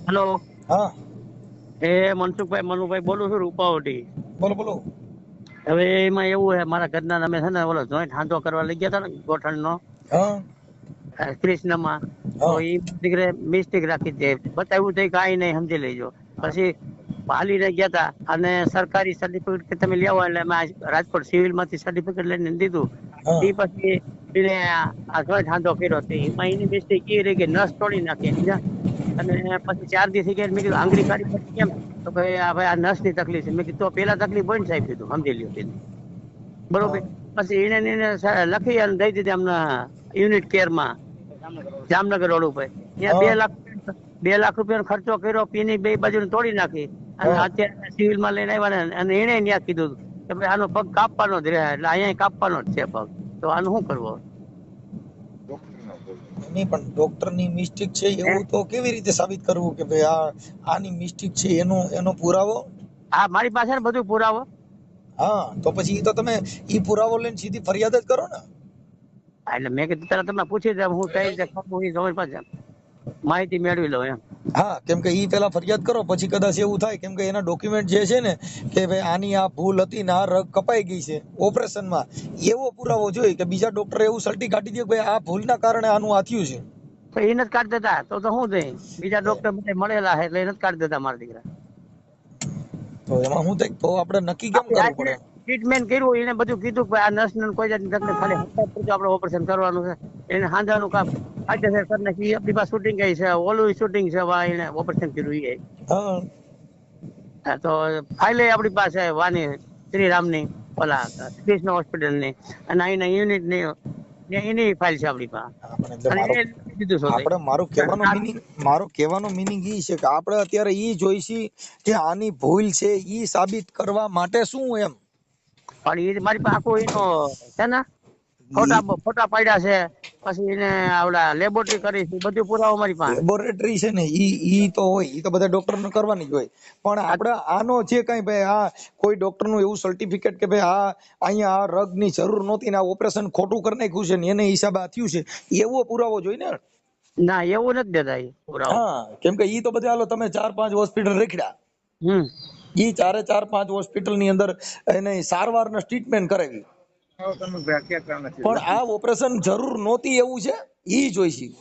Hello, હા મનસુખભાઈ મનુભાઈ બોલું છું રૂપાવટી. બોલો બોલો. હવે એમાં એવું છે, મારા ઘરના અમે છે ને ઓલો જોઈન્ટ હાંધો કરવા લઈ ગયા હતા ને ગોઠણનો હા કૃષ્ણમાં. તો હા એ દીકરે મિસ્ટેક રાખી દે, બતાવ્યું તો કાંઈ નહીં, સમજી લેજો. પછી પાલીને ગયા હતા અને સરકારી સર્ટિફિકેટ કે તમે લેવો, એટલે અમે રાજકોટ સિવિલ માંથી સર્ટિફિકેટ લઈને દીધું. હા એ પછી એને આ જોઈન્ટ હાંધો કર્યો, એમાં એની મિસ્ટેક એ રહી કે નસ તોડી નાખી સમજ્યા. અને પછી 4 દિવસ ગયા, મેં કીધું આંગળી કાઢી પછી કેમ, તો ભાઈ આ નસ ની તકલીફ છે. મેં કીધું તો પેલા તકલીફ હોય ને સાહેબ, કીધું સમજી લ્યો કીધું. બરોબર. પછી એને લખી અને દઈ દીધી અમને યુનિટ કેર માં, જામનગર રોડ ઉપર. ત્યાં હા 2 લાખ રૂપિયાનો ખર્ચો કર્યો, પીની બે બાજુ તોડી નાખી. અને હા અત્યારે સિવિલ માં લઈને આવ્યા ને, અને એને ત્યાં કીધું કે ભાઈ આનો પગ કાપવાનો જ રહે, એટલે અહીંયા કાપવાનો જ છે પગ. તો આનું શું કરવું? નહીં પણ ડોક્ટર ની મિસ્ટેક છે એવું તો કેવી રીતે સાબિત કરવું કે ભાઈ આની મિસ્ટેક છે, એનો પુરાવો? હા, મારી પાસે ને બધું પુરાવો. હા તો પછી તો તમે ઈ પુરાવો લઈને સીધી ફરિયાદ જ કરો ને. એટલે મેં કીધું તારા તમને પૂછી દે, હું કઈ રીતે કરવું એ સમજ પાસે માહિતી મેળવી લઉં એમ. હા કેમ કે ઈ પેલા ફરિયાદ કરો, પછી કદાચ એવું થાય, કેમ કે એના ડોક્યુમેન્ટ જે છે ને કે ભાઈ આની આ ભૂલ હતી ને આ રગ કપાઈ ગઈ છે ઓપરેશનમાં, એવો પુરાવો જોઈએ કે બીજા ડોક્ટરે એવું સર્ટી કાઢી દે કે ભાઈ આ ભૂલના કારણે આનું આ થયું છે. તો એને જ કાઢી દેતા, તો શું થઈ? બીજા ડોક્ટર બધા મળેલા છે એટલે એને જ કાઢી દેતા મારા દીકરા. તો એમાં શું થાય, તો આપણે નક્કી કેમ કરવું પડે? ટ્રીટમેન્ટ કર્યું, એને બધું કીધું કે આ નસ ને કોઈ જાતની તકલીફ, ખાલી હપ્તા પૂરતું આપણે ઓપરેશન કરવાનું છે. એને હાંધાનું કામ આજે કરી નાખી. આપણી પાસે શૂટિંગ ગઈ છે, ઓલું શૂટિંગ છે, એને ઓપરેશન કર્યું એ. હા તો ફાઇલ આપણી પાસે વાની શ્રીરામની, ઓલા કૃષ્ણ હોસ્પિટલની, અને અહીંના યુનિટની એની ફાઇલ છે આપણી પાસે. આપણે એટલે અને એને દીધું છે આપણે મારો કહેવાનો મીનિંગ ઈ છે કે આપણે અત્યારે ઈ જોઈશી કે આની ભૂલ છે ઈ સાબિત કરવા માટે શું એમ. પણ એ મારી પાસે આખું એનો છે ને ઈ ફોટા પાડ્યા છે. પછી એને આવડા લેબોરેટરી કરી છે, બધું પુરાવો મારી પાસે. લેબોરેટરી છે ને ઈ તો હોય, ઈ તો બધા ડોક્ટર ને કરવાની જ હોય. પણ આપણે આનો જે કઈ ભાઈ આ કોઈ ડોક્ટર નું એવું સર્ટિફિકેટ કે ભાઈ અહીંયા આ રગ ની જરૂર નહોતી ને આ ઓપરેશન ખોટું કરી નાખ્યું છે ને એને હિસાબે આ થયું છે, એવો પુરાવો જોઈ ને. ના, એવું નથી દેતા એ પુરાવો. હા કેમ કે ઈ તો બધા હાલો તમે 4-5 હોસ્પિટલ રેખડ્યા, હમ ઈ 4-5 હોસ્પિટલ ની અંદર એને સારવાર ને ટ્રીટમેન્ટ કરાવી, પણ આ ઓપરેશન જરૂર નહોતી એવું છે ઈ જોઈશી.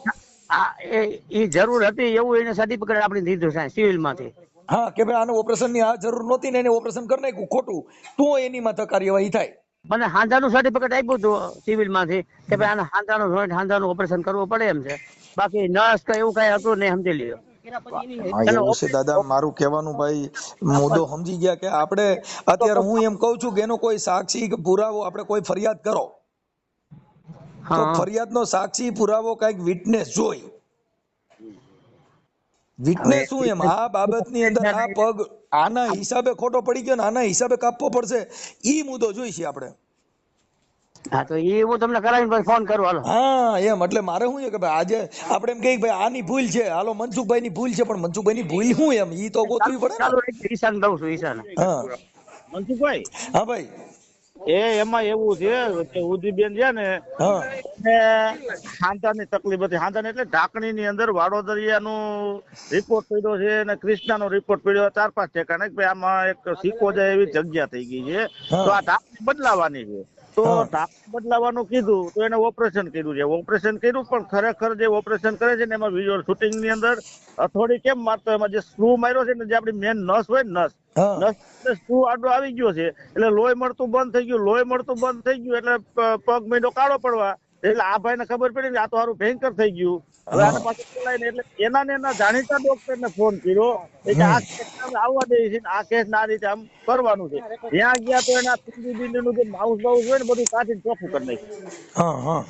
એ જરૂર હતી એવું એને સર્ટિફિકેટ આપણે દીધું છે સિવિલ માંથી. હા કે ભાઈ આને ઓપરેશન ની આ જરૂર નહોતી ને એને ઓપરેશન કરી નાખ્યું ખોટું, તો એની માથે કાર્યવાહી થાય. મને હાંધાનું સર્ટિફિકેટ આપ્યું હતું સિવિલ માંથી કે ભાઈ આને હાંધાનું ઓપરેશન કરવું પડે એમ છે. બાકી નર્સ કે એવું કઈ હતું નહીં, સમજી લ્યો. એમાં એવું છે દાદા, મારું કહેવાનું ભાઈ મુદ્દો સમજી ગયા કે આપણે અત્યારે હું એમ કઉ છું કે એનો કોઈ સાક્ષી કે પુરાવો આપણે કોઈ ફરિયાદ કરો તો હા ફરિયાદનો સાક્ષી પુરાવો કઈક વિટનેસ જોઈ. હવે વિટનેસ શું એમ આ બાબતની અંદર આ પગ આના હિસાબે ખોટો પડી ગયો ને આના હિસાબે કાપવો પડશે, ઈ મુદ્દો જોઈશે આપણે. હા તો એ હું તમને કરાવીને પછી ફોન કરું, હાલો. હા એમ એટલે મારે શું છે કે ભાઈ આજે આપણે એમ કહીએ ભાઈ આની ભૂલ છે, હાલો મનસુખભાઈ ની ભૂલ છે, પણ મનસુખભાઈ ની ભૂલ શું એમ ઈ તો ગોતવી પડે ને. ચાલુ રાખજો, ઈશાન દઉં છું, ઈશાન. હા મનસુખભાઈ, હા ભાઈ. એમાં એવું છે કે ઉદીબેન છે ને હા એને હાંધાની તકલીફ હતી. હાંધાની એટલે ઢાંકણી ની અંદર વાડોદરિયાનું રિપોર્ટ પડ્યો છે અને ક્રિષ્નાનો રિપોર્ટ પડ્યો 4-5 ઠેકાણે કે ભાઈ આમાં એક સિક્કો જાય એવી જગ્યા થઈ ગઈ છે, તો આ ઢાંકણી બદલાવાની છે. તો ઢાંકણી બદલાવાનું કીધું તો એને ઓપરેશન કર્યું છે. ઓપરેશન કર્યું પણ ખરેખર જે ઓપરેશન કરે છે ને એમાં વિઝ્યુઅલ શૂટિંગ ની અંદર થોડી કેમ મારતો, એમાં જે સ્ક્રૂ માર્યો છે ને, જે આપણી મેન નસ હોય ને હા નસ સ્ક્રૂ આડો આવી ગયો છે, એટલે લોહી મળતું બંધ થઈ ગયું. લોહી મળતું બંધ થઈ ગયું એટલે પગ મહિનો કાળો પડવા, એટલે આ ભાઈને ખબર પડી કે આ તો સારું ભયંકર થઈ ગયું. હવે આને પાછું બોલાય ને એટલે એના જાણીતા ડોક્ટર ને ફોન કર્યો કે આ કેસ આવવા દે છે, આ કેસ આ રીતે આમ કરવાનું છે. ત્યાં ગયા તો એના નું જે માઉસ બાઉસ હોય ને બધું કાઢીને ચોખ્ખું કરી નાખ્યું. હા હા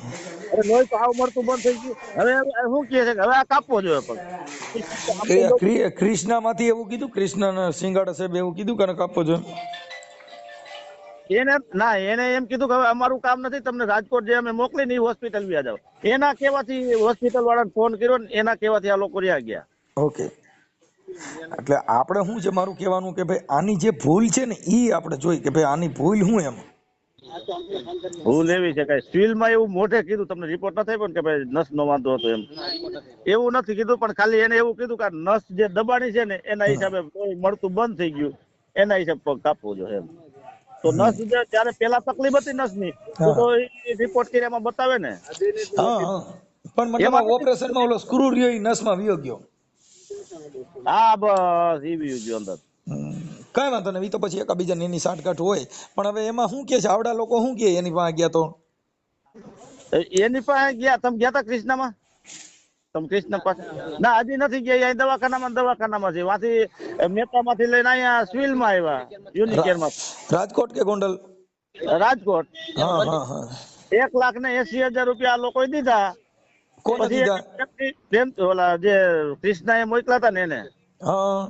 હવે લોહી તો આવ મળતું બંધ થઈ ગયું. હવે શું કહે છે કે હવે આ કાપવો જોઈએ પગ. ક્રિષ્ના માંથી એવું કીધું, ક્રિષ્ના સિંગાડા સાહેબ એવું કીધું કે કાપવો જોઈએ. એને એમ કીધું કે હવે અમારું કામ નથી, તમને રાજકોટ જે અમે મોકલી ને એ હોસ્પિટલ વ્યા જાવ. એના કેવાથી હોસ્પિટલ વાળાને ફોન કર્યો ને એના કેવાથી આ લોકો રહ્યા ગયા. ઓકે એટલે આપણે શું છે મારું કહેવાનું કે ભાઈ આની જે ભૂલ છે ને ઈ આપણે જોઈ કે ભાઈ આની ભૂલ શું એમ. ભૂલ એવી છે કે સિવિલમાં એવું મોઢે કીધું, તમને રિપોર્ટ ન થાય પણ કે ભાઈ નસ નો વાંધો હતો એમ, એવું નથી કીધું, પણ ખાલી એને એવું કીધું કે નસ જે દબાણી છે ને એના હિસાબે મળતું બંધ થઈ ગયું, એના હિસાબે પગ કાપવો જોઈએ એમ. તો નસ જયારે પેલા તકલીફ હતી નસ ની તો રિપોર્ટ કર્યામાં બતાવે ને. હા હા, પણ મતલબ આ ઓપરેશનમાં ઓલો સ્ક્રૂ રહ્યો ઈ નસમાં વિયો ગયો. હા બસ એ બી ગયો અંદર. કઈ વાંધો નહીં, ઈ તો પછી એકાબીજાની એની સાઠગાંઠ હોય, પણ હવે એમાં શું કે છે આવડા લોકો શું કે એની પાસે ગયા તો? એની પાસે ગયા, તમે ગયા તા કૃષ્ણમાં? તમે કૃષ્ણ પાસે? ના હજી નથી ગયા, અહીં દવાખાનામાં છે, વાંથી મહેતામાંથી લઈને અહીંયા સિવિલમાં આવ્યા, યુનિકેરમાં. રાજકોટ કે ગોંડલ? રાજકોટ. હા હા હા. 1,80,000 રૂપિયા આ લોકોએ દીધા. કોને પછી દીધા? ઓલા જે કૃષ્ણા એ મોકલા હતા ને એને. હા,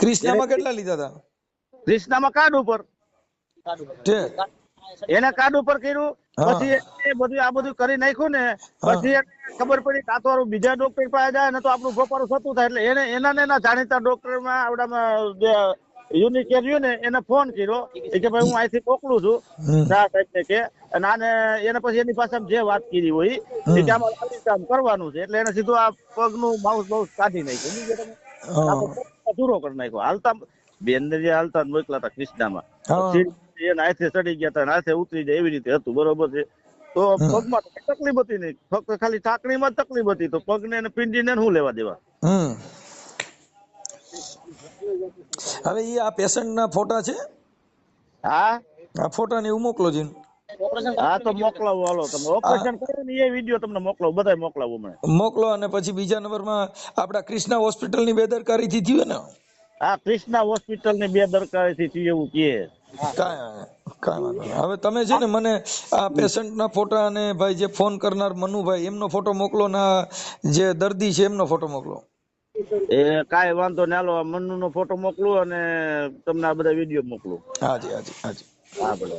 કૃષ્ણામાં કેટલા લીધા હતા? કૃષ્ણામાં કાર્ડ ઉપર. ઠીક. એને કાર્ડ ઉપર કર્યું, પછી એ બધું આ બધું કરી નાખ્યું ને, પછી એને ખબર પડી કે આ તો બીજા ડોક્ટર પાસે જાય ને તો આપણું ગોપારું થતું થાય, એટલે એને એના જાણીતા ડોક્ટરમાં આવડામાં જે યુનિકેર રહ્યું ને એને ફોન કર્યો કે ભાઈ હું અહીંથી મોકલું છું કે, અને આને એને પછી એની પાસે જે વાત કરી હોય એ કે આમાં કામ કરવાનું છે, એટલે એને સીધું આ પગનું માઉસ કાઢી નાખ્યું, અધૂરો કરી નાખ્યો. હાલતા બેન ને જે હાલતા મોકલા હતા કૃષ્ણામાં, એને હાથે ચડી ગયા હતા, હાથે ઉતરી જાય એવી રીતે હતું, બરોબર છે. તો પગમાં તકલીફ હતી નહીં, ફક્ત ખાલી ટાંકણીમાં જ તકલીફ હતી, તો પગને અને પિંડીને શું લેવા દેવા. હવે ઈ આ પેશન્ટના ફોટા છે? હા, આ ફોટા ને એવું મોકલો છે. હા તો મોકલાવો, હાલો તમે ઓપરેશન કરો ને એ વિડીયો તમને મોકલાવો, બધાય મોકલાવો મને. મોકલો. અને પછી બીજા નંબરમાં આપડા કૃષ્ણા હોસ્પિટલની બેદરકારીથી થયું ને? હા, કૃષ્ણા હોસ્પિટલની બેદરકારીથી થયું એવું કહે. કાંઈ વાંધો નહીં. હવે તમે છે ને મને આ પેશન્ટના ફોટા અને ભાઈ જે ફોન કરનાર મનુભાઈ એમનો ફોટો મોકલો, ને જે દર્દી છે એમનો ફોટો મોકલો. એ કાંઈ વાંધો નહીં, હાલો મનુનો ફોટો મોકલું અને તમને આ બધા વિડીયો મોકલું. હાજી હાજી હાજી. હા ભલે.